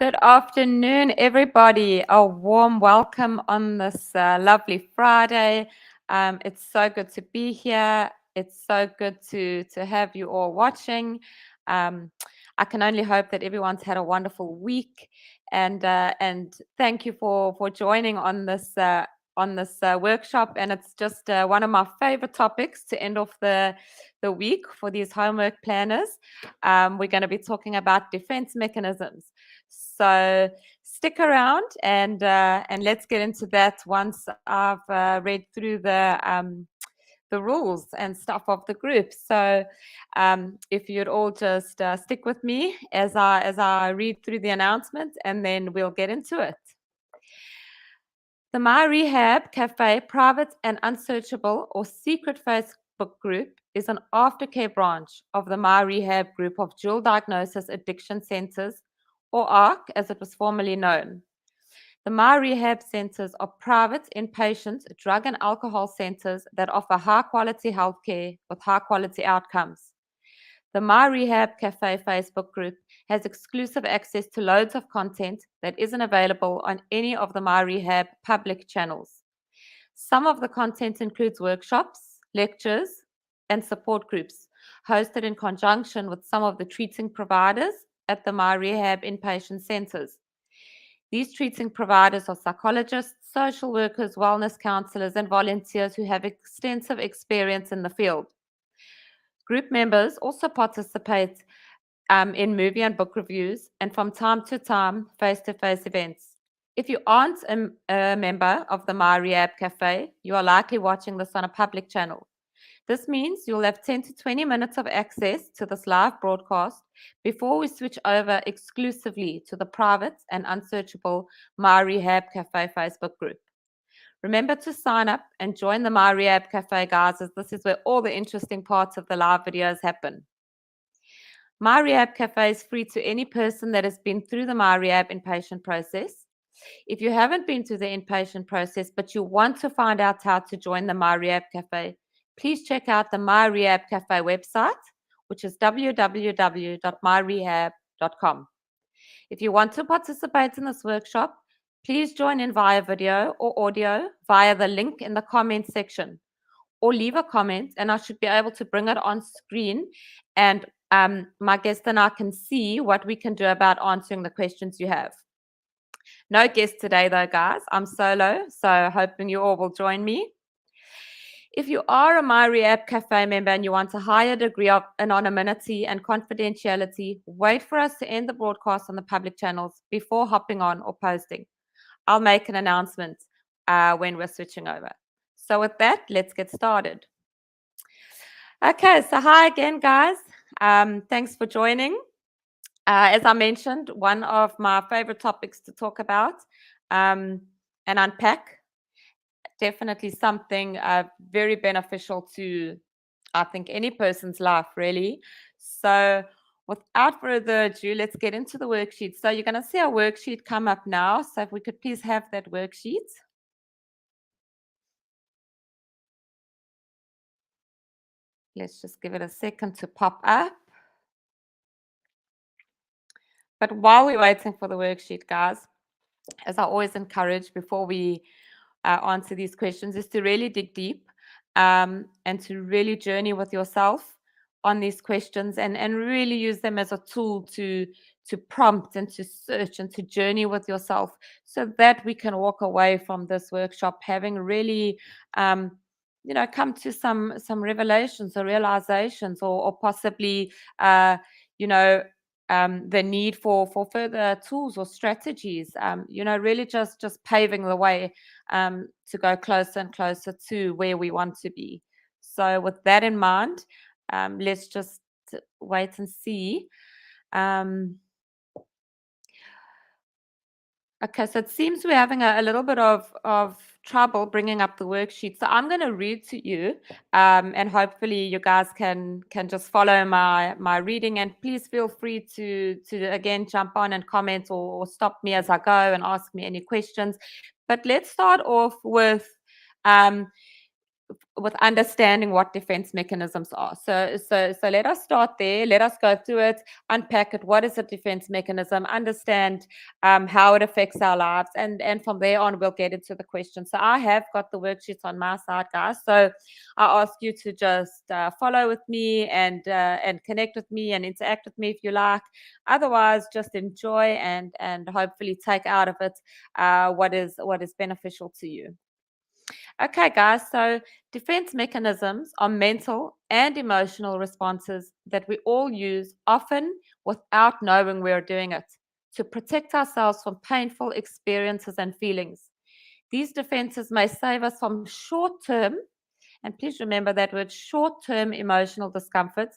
Good afternoon, everybody. A warm welcome on this lovely Friday. It's so good to be here. It's so good to have you all watching. I can only hope that everyone's had a wonderful week, and thank you for joining on this workshop. And it's just one of my favorite topics to end off the week for these homework planners. We're going to be talking about defense mechanisms. So stick around and let's get into that once I've read through the rules and stuff of the group. So if you'd all just stick with me as I read through the announcement, and then we'll get into it. The MyRehab Cafe private and unsearchable or secret Facebook group is an aftercare branch of the MyRehab group of dual diagnosis addiction centers, or ARC as it was formerly known. The MyRehab centers are private inpatient drug and alcohol centers that offer high-quality healthcare with high-quality outcomes. The MyRehab Cafe Facebook group has exclusive access to loads of content that isn't available on any of the MyRehab Public channels. Some of the content includes workshops, lectures, and support groups hosted in conjunction with some of the treating providers at the MyRehab inpatient centers. These treating providers are psychologists, social workers, wellness counselors, and volunteers who have extensive experience in the field. Group members also participate in movie and book reviews, and from time to time, face-to-face events. If you aren't a member of the MyRehab Cafe, you are likely watching this on a public channel. This means you'll have 10 to 20 minutes of access to this live broadcast before we switch over exclusively to the private and unsearchable MyRehab Cafe Facebook group. Remember to sign up and join the MyRehab Cafe, guys, as this is where all the interesting parts of the live videos happen. MyRehab Cafe is free to any person that has been through the MyRehab inpatient process. If you haven't been through the inpatient process, but you want to find out how to join the MyRehab Cafe, please check out the MyRehab Cafe website, which is www.myrehab.com. If you want to participate in this workshop, please join in via video or audio via the link in the comment section, or leave a comment and I should be able to bring it on screen, and my guest and I can see what we can do about answering the questions you have. No guest today though, guys. I'm solo, so hoping you all will join me. If you are a MyRehab Cafe member and you want a higher degree of anonymity and confidentiality, wait for us to end the broadcast on the public channels before hopping on or posting. I'll make an announcement when we're switching over. So with that, let's get started. Okay, so hi again, guys. Thanks for joining. As I mentioned, one of my favorite topics to talk about and unpack. Definitely something very beneficial to, I think, any person's life, really. So without further ado, let's get into the worksheet. So you're going to see our worksheet come up now. So if we could please have that worksheet. Let's just give it a second to pop up. But while we're waiting for the worksheet, guys, as I always encourage before we answer these questions, is to really dig deep and to really journey with yourself on these questions, and really use them as a tool to prompt and to search and to journey with yourself, so that we can walk away from this workshop having really come to some revelations or realizations, or possibly the need for further tools or strategies, really just paving the way to go closer and closer to where we want to be. So with that in mind, let's just wait and see. Okay, so it seems we're having a little bit of trouble bringing up the worksheet. So I'm going to read to you, and hopefully you guys can just follow my reading. And please feel free to again jump on and comment or stop me as I go and ask me any questions. But let's start off with with understanding what defense mechanisms are. So let us start there. Let us go through it, unpack it. What is a defense mechanism? Understand how it affects our lives, and from there on, we'll get into the questions. So I have got the worksheets on my side, guys. So I ask you to just follow with me and connect with me and interact with me if you like. Otherwise, just enjoy and hopefully take out of it what is beneficial to you. Okay, guys, so defense mechanisms are mental and emotional responses that we all use, often without knowing we're doing it, to protect ourselves from painful experiences and feelings. These defenses may save us from short term, and please remember that word, short term emotional discomfort,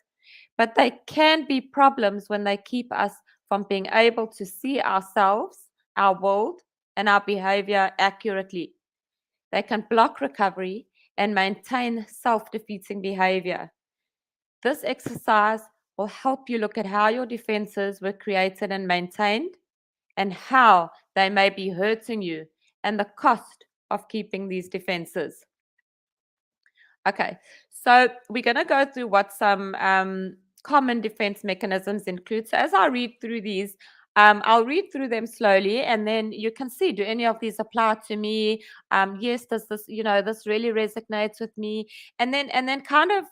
but they can be problems when they keep us from being able to see ourselves, our world, and our behavior accurately. They can block recovery and maintain self-defeating behavior. This exercise will help you look at how your defenses were created and maintained and how they may be hurting you and the cost of keeping these defenses. Okay, so we're going to go through what some common defense mechanisms include. So as I read through these, I'll read through them slowly, and then you can see, do any of these apply to me? Yes, does this, this really resonates with me? And then kind of,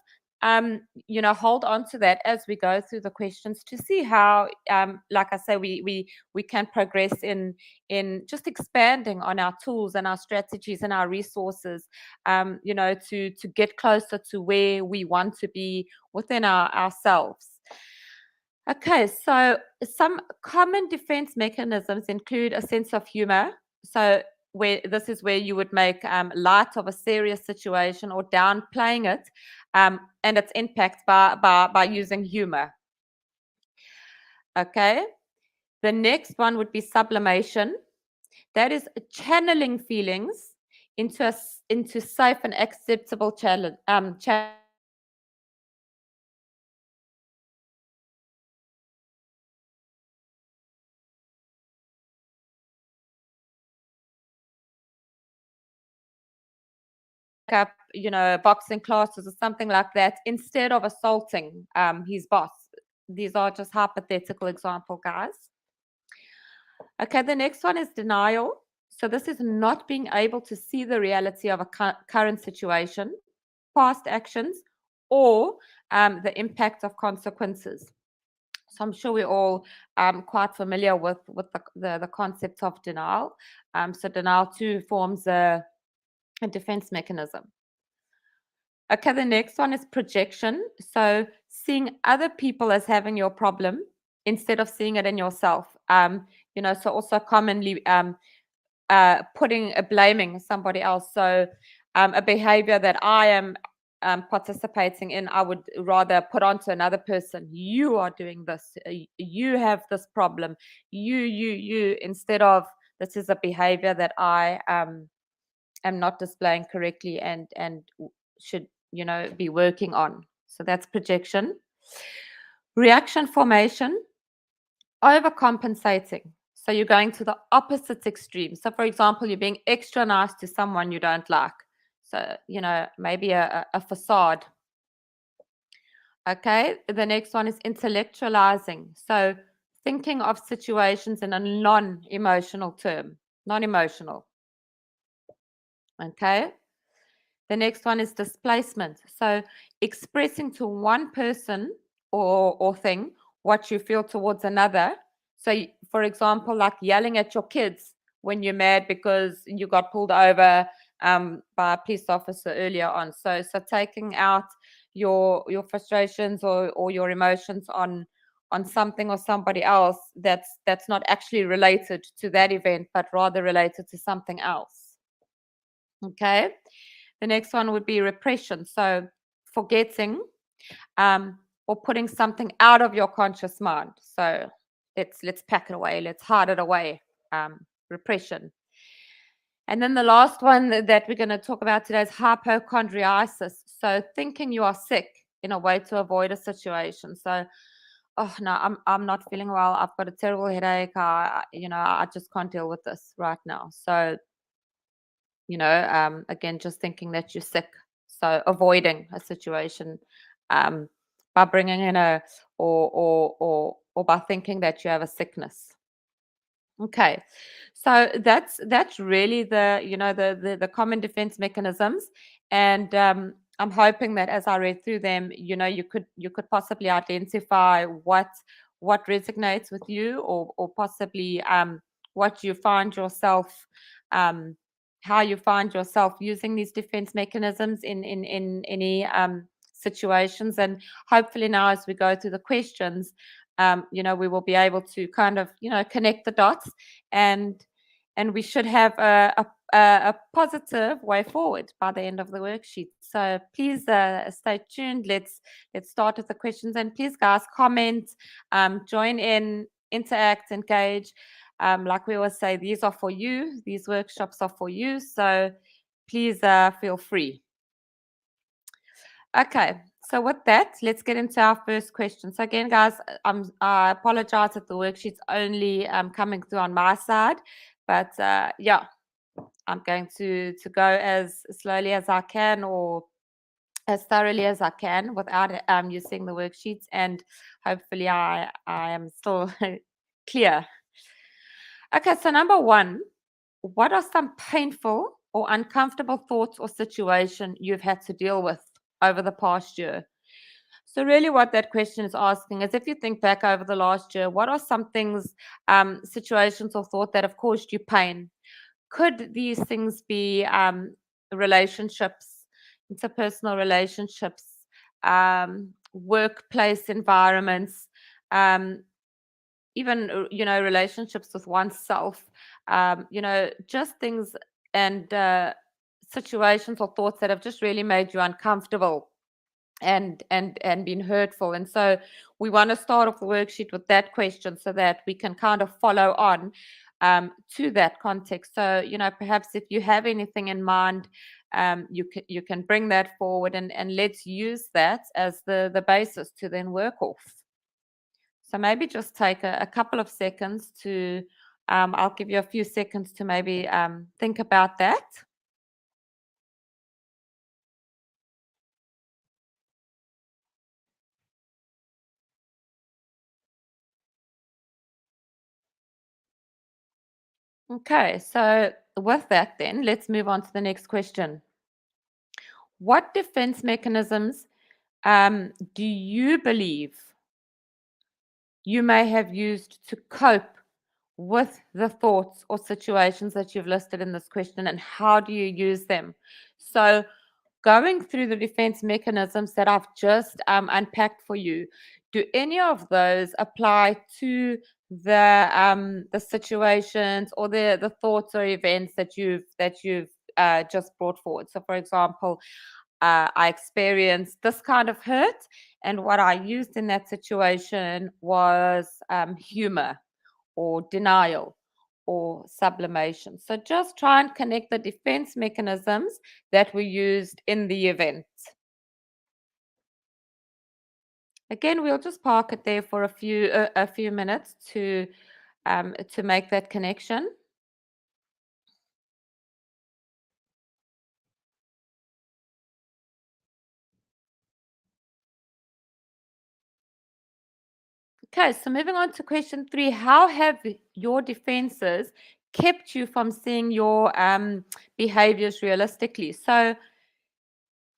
hold on to that as we go through the questions to see how, like I say, we can progress in just expanding on our tools and our strategies and our resources, to get closer to where we want to be within ourselves. Okay, so some common defense mechanisms include a sense of humor. So this is where you would make light of a serious situation or downplaying it, and its impact by using humor. Okay, the next one would be sublimation. That is channeling feelings into safe and acceptable challenge. Up, boxing classes or something like that, instead of assaulting his boss. These are just hypothetical example, guys. Okay, the next one is denial. So this is not being able to see the reality of a current situation, past actions, or the impact of consequences. So I'm sure we're all quite familiar with the concept of denial. So denial too forms a defense mechanism. Okay, the next one is projection. So seeing other people as having your problem instead of seeing it in yourself. So also commonly blaming somebody else. So a behavior that I am participating in, I would rather put onto another person. You are doing this. You have this problem. You, instead of this is a behavior that I am not displaying correctly and should be working on. So that's projection. Reaction formation, overcompensating. So you're going to the opposite extreme. So for example, you're being extra nice to someone you don't like. So, maybe a facade. Okay, the next one is intellectualizing. So thinking of situations in a non-emotional term, non-emotional. Okay. The next one is displacement. So expressing to one person or thing what you feel towards another. So for example, like yelling at your kids when you're mad because you got pulled over by a police officer earlier on. So taking out your frustrations or your emotions on something or somebody else that's not actually related to that event, but rather related to something else. Okay. The next one would be repression. So forgetting or putting something out of your conscious mind. So let's pack it away. Let's hide it away. Repression. And then the last one that we're going to talk about today is hypochondriasis. So thinking you are sick in a way to avoid a situation. So, oh no, I'm not feeling well. I've got a terrible headache. I just can't deal with this right now. So again, just thinking that you're sick. So avoiding a situation um, by bringing in or by thinking that you have a sickness. Okay, so that's really the common defense mechanisms, and I'm hoping that as I read through them, you could possibly identify what resonates with you, or possibly what you find yourself um, how you find yourself using these defense mechanisms in any situations, and hopefully now as we go through the questions, we will be able to kind of, connect the dots, and we should have a positive way forward by the end of the worksheet. So please stay tuned. Let's start with the questions, and please, guys, comment, join in, interact, engage. Like we always say, these are for you. These workshops are for you. So please feel free. Okay, so with that, let's get into our first question. So again, guys, I apologize that the worksheet's only coming through on my side, but yeah, I'm going to go as slowly as I can, or as thoroughly as I can, without you seeing the worksheets, and hopefully I am still clear. Okay, so number one, what are some painful or uncomfortable thoughts or situation you've had to deal with over the past year? So really what that question is asking is, if you think back over the last year, what are some things, situations or thought that have caused you pain? Could these things be relationships, interpersonal relationships, workplace environments, even relationships with oneself, just things and situations or thoughts that have just really made you uncomfortable and been hurtful. And so we want to start off the worksheet with that question so that we can kind of follow on to that context. So perhaps if you have anything in mind, you can bring that forward, and let's use that as the basis to then work off. So maybe just take a couple of seconds to I'll give you a few seconds to maybe think about that. Okay, so with that, then let's move on to the next question. What defense mechanisms do you believe you may have used to cope with the thoughts or situations that you've listed in this question, and how do you use them? So, going through the defense mechanisms that I've just unpacked for you, do any of those apply to the situations or the thoughts or events that you've just brought forward? So, for example, I experienced this kind of hurt, and what I used in that situation was humor or denial or sublimation. So just try and connect the defense mechanisms that were used in the event. Again, we'll just park it there for a few minutes to make that connection. Okay, so moving on to question 3, how have your defenses kept you from seeing your behaviors realistically? So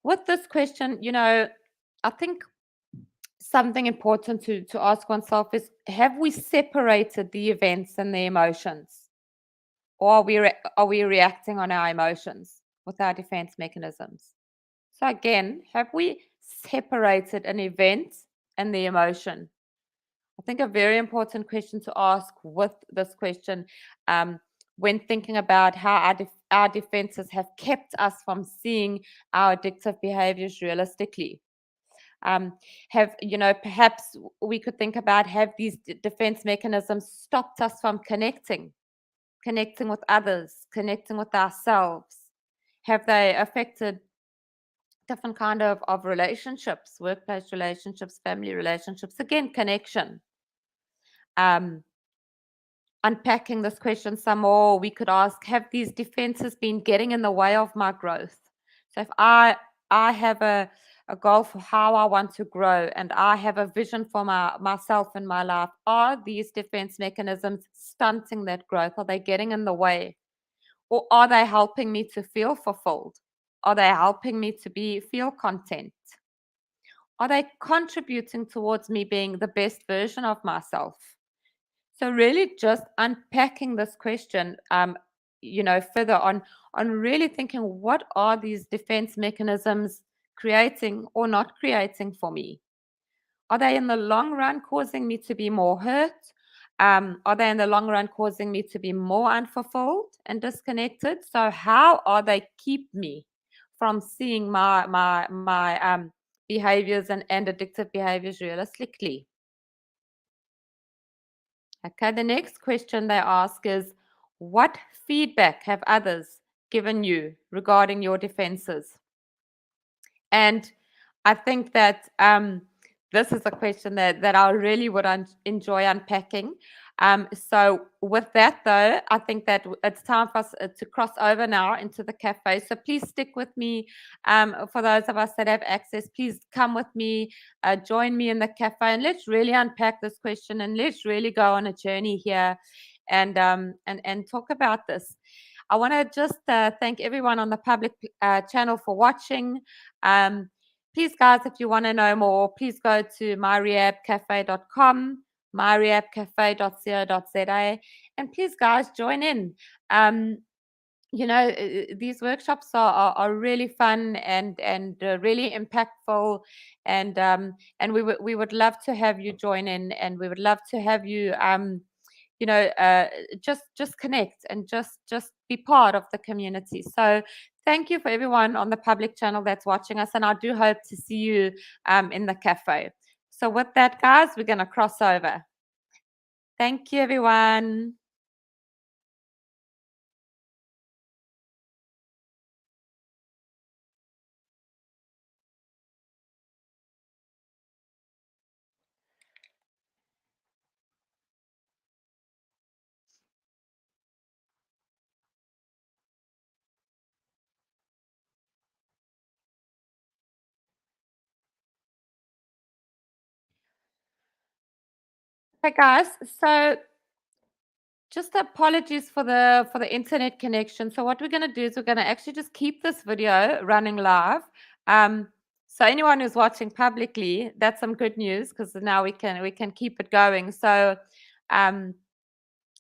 with this question, I think something important to ask oneself is, have we separated the events and the emotions? Or are we reacting on our emotions with our defense mechanisms? So again, have we separated an event and the emotion? I think a very important question to ask with this question, when thinking about how our defenses have kept us from seeing our addictive behaviors realistically. Perhaps we could think about, have these defense mechanisms stopped us from connecting with others, connecting with ourselves? Have they affected different kind of relationships, workplace relationships, family relationships? Again, connection. Unpacking this question some more, we could ask, have these defenses been getting in the way of my growth? So if I I have a goal for how I want to grow, and I have a vision for myself in my life, are these defense mechanisms stunting that growth? Are they getting in the way? Or are they helping me to feel fulfilled? Are they helping me to feel content? Are they contributing towards me being the best version of myself? So really just unpacking this question, further on really thinking, what are these defense mechanisms creating or not creating for me? Are they in the long run causing me to be more hurt? Are they in the long run causing me to be more unfulfilled and disconnected? So how are they keep me from seeing my behaviors and addictive behaviors realistically? Okay, the next question they ask is, what feedback have others given you regarding your defenses? And I think that this is a question that I really would enjoy unpacking. So with that, though, I think that it's time for us to cross over now into the cafe. So please stick with me. For those of us that have access, please come with me, join me in the cafe, and let's really unpack this question, and let's really go on a journey here and talk about this. I want to just thank everyone on the public channel for watching. Please, guys, if you want to know more, please go to myrehabcafe.com, myrehabcafe.co.za, and please, guys, join in. These workshops are really fun and really impactful, and we would love to have you join in, and we would love to have you just connect and just be part of the community. So thank you for everyone on the public channel that's watching us, and I do hope to see you in the cafe. So with that, guys, we're going to cross over. Thank you, everyone. Okay, guys, so just apologies for the internet connection. So what we're going to do is we're going to actually just keep this video running live. So anyone who's watching publicly, that's some good news, because now we can keep it going. So a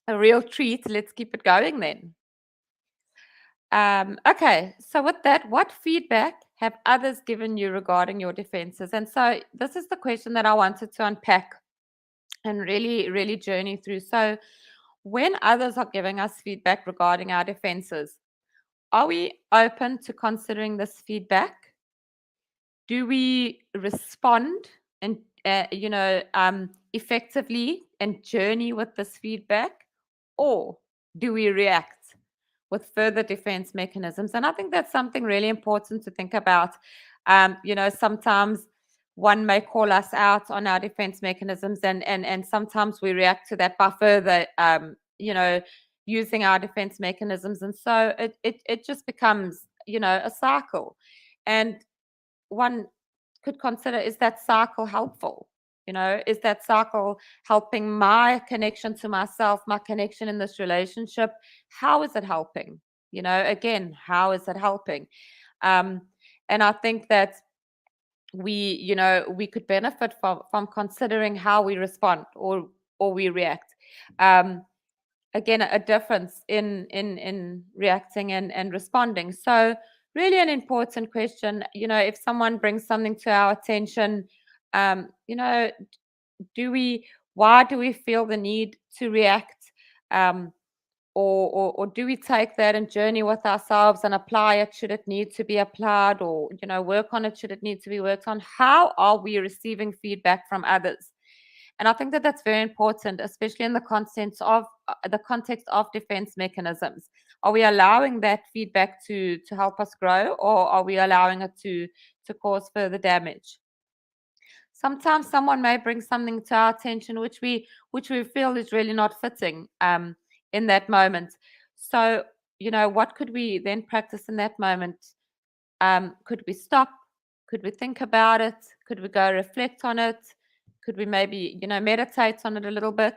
real treat. Let's keep it going then. Okay, so with that, what feedback have others given you regarding your defenses? And so this is the question that I wanted to unpack and really, really journey through. So when others are giving us feedback regarding our defenses, are we open to considering this feedback? Do we respond and effectively and journey with this feedback, or do we react with further defense mechanisms? And I think that's something really important to think about. Sometimes one may call us out on our defense mechanisms, and sometimes we react to that by further using our defense mechanisms, and so it just becomes a cycle. And one could consider, is that cycle helpful? Is that cycle helping my connection to myself, my connection in this relationship? How is it helping? Again, how is it helping? And I think that we could benefit from considering how we respond or we react. Again, a difference in reacting and responding. So really an important question. If someone brings something to our attention, why do we feel the need to react? Or do we take that and journey with ourselves and apply it should it need to be applied, or work on it should it need to be worked on? How are we receiving feedback from others? And I think that that's very important, especially in the context of defense mechanisms. Are we allowing that feedback to help us grow, or are we allowing it to cause further damage? Sometimes someone may bring something to our attention which we feel is really not fitting in that moment. So what could we then practice in that moment? Could we stop? Could we think about it? Could we go reflect on it? Could we maybe, meditate on it a little bit,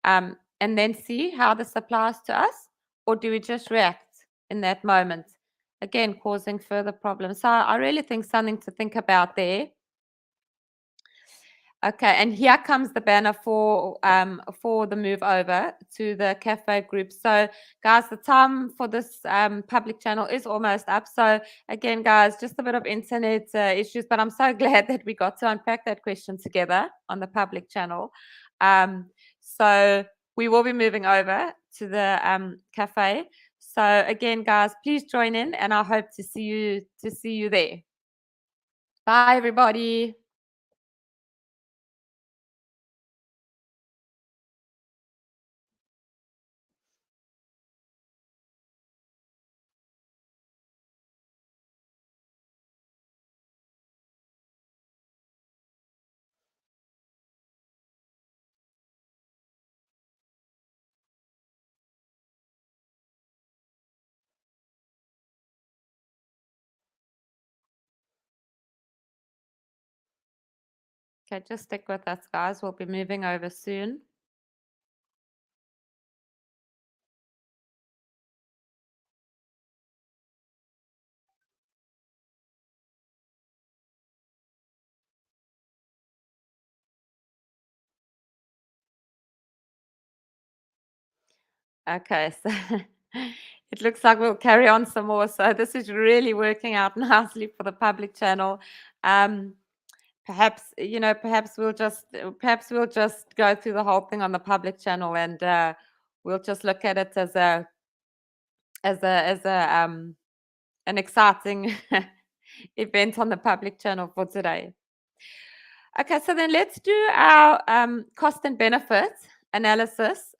and then see how this applies to us? Or do we just react in that moment, again, causing further problems? So I really think something to think about there. Okay, and here comes the banner for the move over to the cafe group. So, guys, the time for this public channel is almost up. So, again, guys, just a bit of internet issues, but I'm so glad that we got to unpack that question together on the public channel. So we will be moving over to the cafe. So, again, guys, please join in, and I hope to see you there. Bye, everybody. Okay, just stick with us, guys. We'll be moving over soon. Okay, so it looks like we'll carry on some more. So this is really working out nicely for the public channel. Perhaps perhaps we'll just go through the whole thing on the public channel, and we'll just look at it as an exciting event on the public channel for today. Okay, so then let's do our cost and benefit analysis.